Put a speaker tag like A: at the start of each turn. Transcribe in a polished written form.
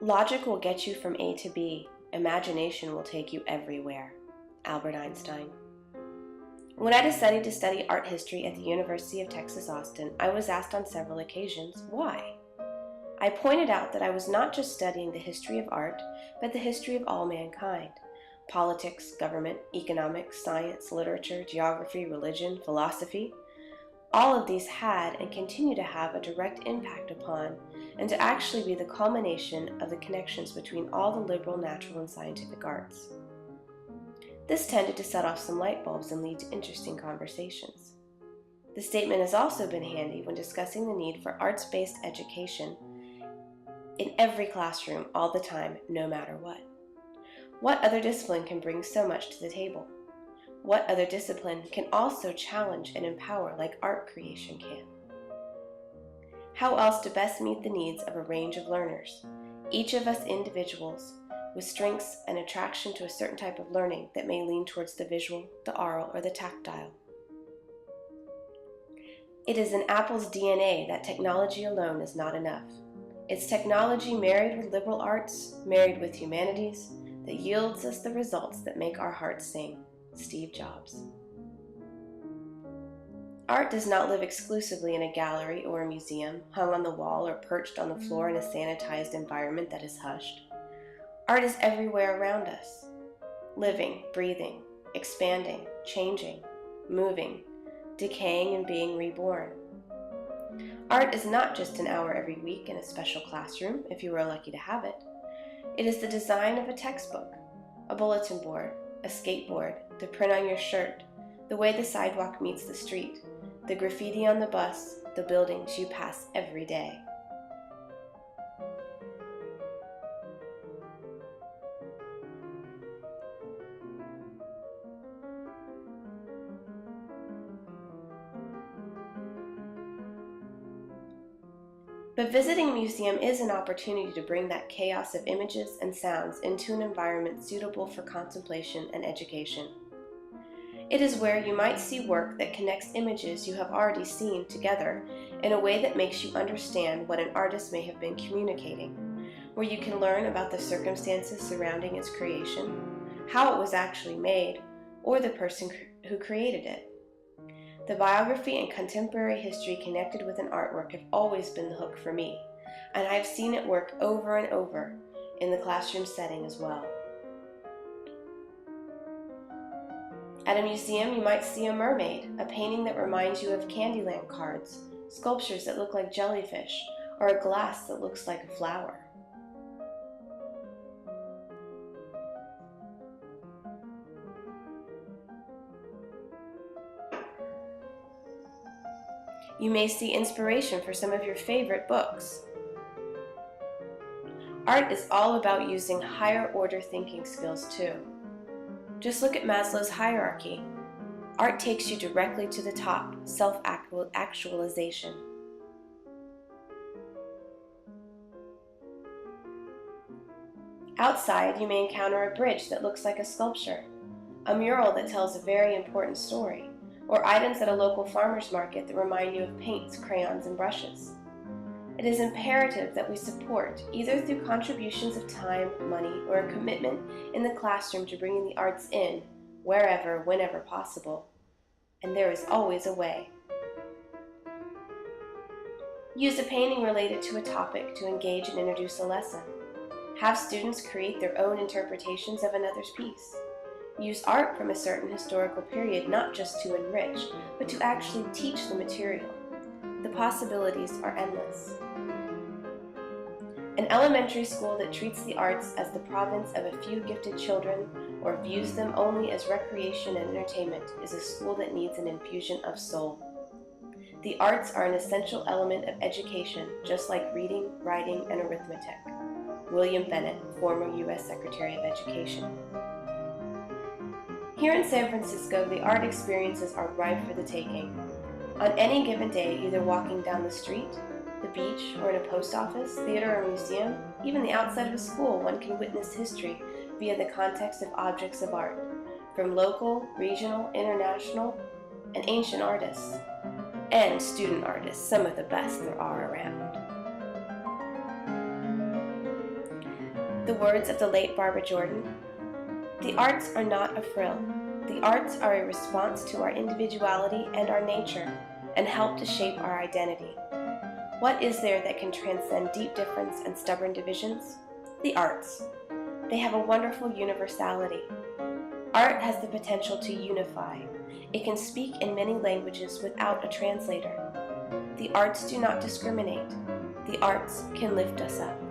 A: Logic will get you from A to B. Imagination will take you everywhere. Albert Einstein. When I decided to study art history at the University of Texas, Austin, I was asked on several occasions, why? I pointed out that I was not just studying the history of art, but the history of all mankind. Politics, government, economics, science, literature, geography, religion, philosophy. All of these had and continue to have a direct impact upon, and to actually be the culmination of the connections between all the liberal, natural, and scientific arts. This tended to set off some light bulbs and lead to interesting conversations. The statement has also been handy when discussing the need for arts-based education in every classroom all the time, no matter what. What other discipline can bring so much to the table? What other discipline can also challenge and empower like art creation can? How else to best meet the needs of a range of learners, each of us individuals with strengths and attraction to a certain type of learning that may lean towards the visual, the oral, or the tactile? It is in Apple's DNA that technology alone is not enough. It's technology married with liberal arts, married with humanities, that yields us the results that make our hearts sing. Steve Jobs. Art does not live exclusively in a gallery or a museum, hung on the wall or perched on the floor in a sanitized environment that is hushed. Art is everywhere around us, living, breathing, expanding, changing, moving, decaying, and being reborn. Art is not just an hour every week in a special classroom, if you are lucky to have it. It is the design of a textbook, a bulletin board, a skateboard, the print on your shirt, the way the sidewalk meets the street, the graffiti on the bus, the buildings you pass every day. But visiting a museum is an opportunity to bring that chaos of images and sounds into an environment suitable for contemplation and education. It is where you might see work that connects images you have already seen together in a way that makes you understand what an artist may have been communicating, where you can learn about the circumstances surrounding its creation, how it was actually made, or the person who created it. The biography and contemporary history connected with an artwork have always been the hook for me, and I have seen it work over and over in the classroom setting as well. At a museum, you might see a mermaid, a painting that reminds you of Candyland cards, sculptures that look like jellyfish, or a glass that looks like a flower. You may see inspiration for some of your favorite books. Art is all about using higher order thinking skills too. Just look at Maslow's hierarchy. Art takes you directly to the top, self-actualization. Outside, you may encounter a bridge that looks like a sculpture, a mural that tells a very important story, or items at a local farmer's market that remind you of paints, crayons, and brushes. It is imperative that we support, either through contributions of time, money, or a commitment in the classroom to bringing the arts in, wherever, whenever possible. And there is always a way. Use a painting related to a topic to engage and introduce a lesson. Have students create their own interpretations of another's piece. Use art from a certain historical period not just to enrich, but to actually teach the material. The possibilities are endless. An elementary school that treats the arts as the province of a few gifted children or views them only as recreation and entertainment is a school that needs an infusion of soul. The arts are an essential element of education, just like reading, writing, and arithmetic. William Bennett, former U.S. Secretary of Education. Here in San Francisco, the art experiences are ripe for the taking. On any given day, either walking down the street, the beach, or in a post office, theater, or museum, even the outside of a school, one can witness history via the context of objects of art, from local, regional, international, and ancient artists, and student artists, some of the best there are around. The words of the late Barbara Jordan: "The arts are not a frill. The arts are a response to our individuality and our nature, and help to shape our identity. What is there that can transcend deep difference and stubborn divisions? The arts. They have a wonderful universality. Art has the potential to unify. It can speak in many languages without a translator. The arts do not discriminate. The arts can lift us up."